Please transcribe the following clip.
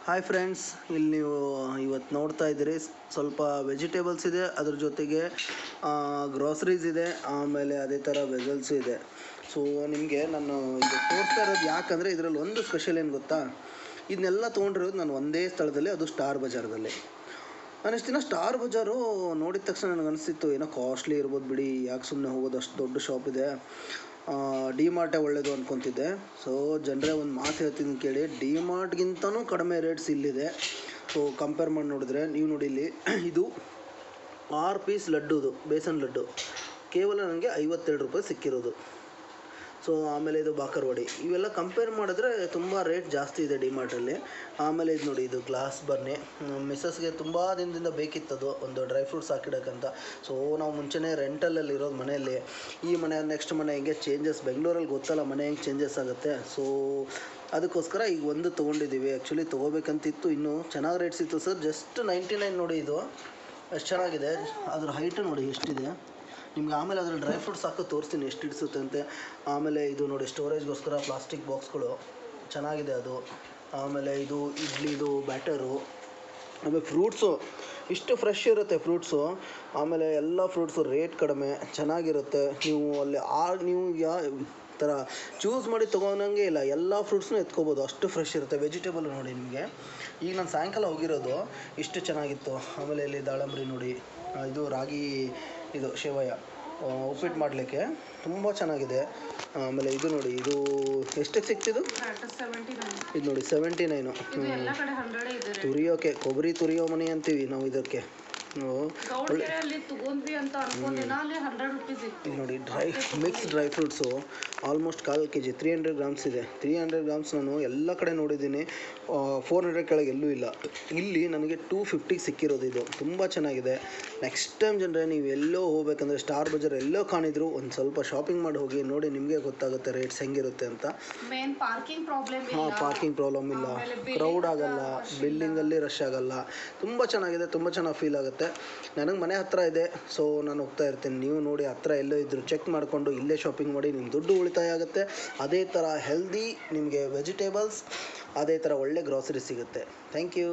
Hi friends, ಇಲ್ಲಿ ನೀವು ಇವತ್ತು ನೋಡ್ತಾ ಇದ್ದೀರಿ ಸ್ವಲ್ಪ ವೆಜಿಟೇಬಲ್ಸ್ ಇದೆ, ಅದ್ರ ಜೊತೆಗೆ ಗ್ರೋಸರೀಸ್ ಇದೆ, ಆಮೇಲೆ ಅದೇ ಥರ ವೆಜಲ್ಸು ಇದೆ. ಸೊ ನಿಮಗೆ ನಾನು ಇದು ತೋರಿಸ್ತಾ ಇರೋದು ಯಾಕಂದರೆ ಇದರಲ್ಲಿ ಒಂದು ಸ್ಪೆಷಲ್ ಏನು ಗೊತ್ತಾ, ಇದನ್ನೆಲ್ಲ ತೊಗೊಂಡಿರೋದು ನಾನು ಒಂದೇ ಸ್ಥಳದಲ್ಲಿ, ಅದು ಸ್ಟಾರ್ ಬಜಾರ್ದಲ್ಲಿ. ನಾನು ಇಷ್ಟು ದಿನ ಸ್ಟಾರ್ ಬಜಾರು ನೋಡಿದ ತಕ್ಷಣ ನನಗೆ ಅನಿಸ್ತಿತ್ತು ಏನೋ ಕಾಸ್ಟ್ಲಿ ಇರ್ಬೋದು ಬಿಡಿ, ಯಾಕೆ ಸುಮ್ಮನೆ ಹೋಗೋದು, ಅಷ್ಟು ದೊಡ್ಡ ಶಾಪ್ ಇದೆ, ಡಿ ಮಾರ್ಟೇ ಒಳ್ಳೆಯದು ಅಂದ್ಕೊತಿದ್ದೆ. ಸೊ ಜನರೇ ಒಂದು ಮಾತು ಹೇಳ್ತೀನಿ ಕೇಳಿ, ಡಿ ಮಾರ್ಟ್ಗಿಂತನೂ ಕಡಿಮೆ ರೇಟ್ಸ್ ಇಲ್ಲಿದೆ. ಸೊ ಕಂಪೇರ್ ಮಾಡಿ ನೋಡಿದ್ರೆ ನೀವು ನೋಡಿ, ಇಲ್ಲಿ ಇದು 6 ಪೀಸ್ ಲಡ್ಡುದು ಬೇಸನ್ ಲಡ್ಡು ಕೇವಲ ನನಗೆ 52 ರೂಪಾಯಿ ಸಿಕ್ಕಿರೋದು. ಸೊ ಆಮೇಲೆ ಇದು ಬಾಕರ್ವಾಡಿ, ಇವೆಲ್ಲ ಕಂಪೇರ್ ಮಾಡಿದ್ರೆ ತುಂಬ ರೇಟ್ ಜಾಸ್ತಿ ಇದೆ ಡಿ ಮಾರ್ಟಲ್ಲಿ. ಆಮೇಲೆ ಇದು ನೋಡಿ, ಇದು ಗ್ಲಾಸ್ ಬರ್ನಿ, ಮಿಸ್ಸಸ್ಗೆ ತುಂಬ ದಿನದಿಂದ ಬೇಕಿತ್ತದು, ಒಂದು ಡ್ರೈ ಫ್ರೂಟ್ಸ್ ಹಾಕಿಡೋಕ್ಕಂತ. ಸೊ ನಾವು ಮುಂಚೆನೇ ರೆಂಟಲಲ್ಲಿ ಇರೋದು ಮನೆಯಲ್ಲಿ, ಈ ಮನೆ ನೆಕ್ಸ್ಟ್ ಮನೆ ಹಿಂಗೆ ಚೇಂಜಸ್, ಬೆಂಗಳೂರಲ್ಲಿ ಗೊತ್ತಲ್ಲ ಮನೆ ಹೆಂಗೆ ಚೇಂಜಸ್ ಆಗುತ್ತೆ. ಸೊ ಅದಕ್ಕೋಸ್ಕರ ಈಗ ಒಂದು ತೊಗೊಂಡಿದ್ದೀವಿ. ಆ್ಯಕ್ಚುಲಿ ತೊಗೋಬೇಕಂತಿತ್ತು, ಇನ್ನೂ ಚೆನ್ನಾಗಿ ರೇಟ್ಸ್ ಇತ್ತು ಸರ್. ಜಸ್ಟ್ 99 ನೋಡಿ, ಇದು ಎಷ್ಟು ಚೆನ್ನಾಗಿದೆ, ಅದ್ರ ಹೈಟು ನೋಡಿ ಎಷ್ಟಿದೆ. ನಿಮ್ಗೆ ಆಮೇಲೆ ಅದ್ರಲ್ಲಿ ಡ್ರೈ ಫ್ರೂಟ್ಸ್ ಹಾಕಿ ತೋರಿಸ್ತೀನಿ ಎಷ್ಟು ಹಿಡಿಸುತ್ತೆ ಅಂತೆ. ಆಮೇಲೆ ಇದು ನೋಡಿ, ಸ್ಟೋರೇಜ್ಗೋಸ್ಕರ ಪ್ಲಾಸ್ಟಿಕ್ ಬಾಕ್ಸ್ಗಳು ಚೆನ್ನಾಗಿದೆ ಅದು. ಆಮೇಲೆ ಇದು ಇಡ್ಲಿದು ಬ್ಯಾಟರು, ಆಮೇಲೆ ಫ್ರೂಟ್ಸು ಇಷ್ಟು ಫ್ರೆಶ್ ಇರುತ್ತೆ ಫ್ರೂಟ್ಸು. ಆಮೇಲೆ ಎಲ್ಲ ಫ್ರೂಟ್ಸು ರೇಟ್ ಕಡಿಮೆ, ಚೆನ್ನಾಗಿರುತ್ತೆ. ನೀವು ಅಲ್ಲಿ ನೀವು ಥರ ಚೂಸ್ ಮಾಡಿ ತೊಗೊಳಂಗೆ ಇಲ್ಲ, ಎಲ್ಲ ಫ್ರೂಟ್ಸ್ನೂ ಎತ್ಕೋಬೋದು, ಅಷ್ಟು ಫ್ರೆಶ್ ಇರುತ್ತೆ. ವೆಜಿಟೇಬಲ್ ನೋಡಿ ನಿಮಗೆ, ಈಗ ನಾನು ಸಾಯಂಕಾಲ ಹೋಗಿರೋದು, ಇಷ್ಟು ಚೆನ್ನಾಗಿತ್ತು. ಆಮೇಲೆ ಇಲ್ಲಿ ದಾಳಂಬ್ರಿ ನೋಡಿ, ಇದು ರಾಗಿ, ಇದು ಶೇವಯ್ಯ ಉಪ್ಪಿಟ್ಟು ಮಾಡಲಿಕ್ಕೆ ತುಂಬ ಚೆನ್ನಾಗಿದೆ. ಆಮೇಲೆ ಇದು ನೋಡಿ, ಇದು ಎಷ್ಟಕ್ಕೆ ಸಿಕ್ತಿದ್ದು, ಇದು ನೋಡಿ 79. ತುರಿಯೋಕೆ ಕೊಬ್ಬರಿ ತುರಿಯೋ ಮನೆ ಅಂತೀವಿ ನಾವು ಇದಕ್ಕೆ. ಇಲ್ಲಿ ನೋಡಿ, mix dry fruits almost 1/4 kg 300 grams ಇದೆ. 300 ಗ್ರಾಮ್ಸ್ ನಾನು ಎಲ್ಲ ಕಡೆ ನೋಡಿದ್ದೀನಿ, 400 ಕೆಳಗೆ ಎಲ್ಲೂ ಇಲ್ಲ. ಇಲ್ಲಿ ನನಗೆ 250 ಸಿಕ್ಕಿರೋದು, ಇದು ತುಂಬ ಚೆನ್ನಾಗಿದೆ. ನೆಕ್ಸ್ಟ್ ಟೈಮ್ ಜನರೇ ನೀವು ಎಲ್ಲೋ ಹೋಗ್ಬೇಕಂದ್ರೆ ಸ್ಟಾರ್ ಬಜಾರ್ ಎಲ್ಲೋ ಕಾಣಿದ್ರು ಒಂದು ಸ್ವಲ್ಪ ಶಾಪಿಂಗ್ ಮಾಡಿ ಹೋಗಿ ನೋಡಿ, ನಿಮಗೆ ಗೊತ್ತಾಗುತ್ತೆ ರೇಟ್ಸ್ ಹೆಂಗಿರುತ್ತೆ ಅಂತ. ಪಾರ್ಕಿಂಗ್ ಪ್ರಾಬ್ಲಮ್ ಇಲ್ಲ, ಕ್ರೌಡ್ ಆಗಲ್ಲ, ಬಿಲ್ಡಿಂಗಲ್ಲಿ ರಶ್ ಆಗಲ್ಲ, ತುಂಬ ಚೆನ್ನಾಗಿದೆ, ತುಂಬ ಚೆನ್ನಾಗಿ ಫೀಲ್ ಆಗುತ್ತೆ. ನನಗೆ ಮನೆ ಹತ್ತಿರ ಇದೆ, ಸೊ ನಾನು ಹೋಗ್ತಾ ಇರ್ತೀನಿ. ನೀವು ನೋಡಿ, ಹತ್ತಿರ ಎಲ್ಲೋ ಇದ್ದರೂ ಚೆಕ್ ಮಾಡಿಕೊಂಡು ಇಲ್ಲೇ ಶಾಪಿಂಗ್ ಮಾಡಿ, ನಿಮ್ಮ ದುಡ್ಡು ಉಳಿತಾಯ ಆಗುತ್ತೆ. ಅದೇ ಥರ ಹೆಲ್ದಿ ನಿಮಗೆ ವೆಜಿಟೇಬಲ್ಸ್, ಅದೇ ಥರ ಒಳ್ಳೆ ಗ್ರಾಸರಿ ಸಿಗುತ್ತೆ. Thank you.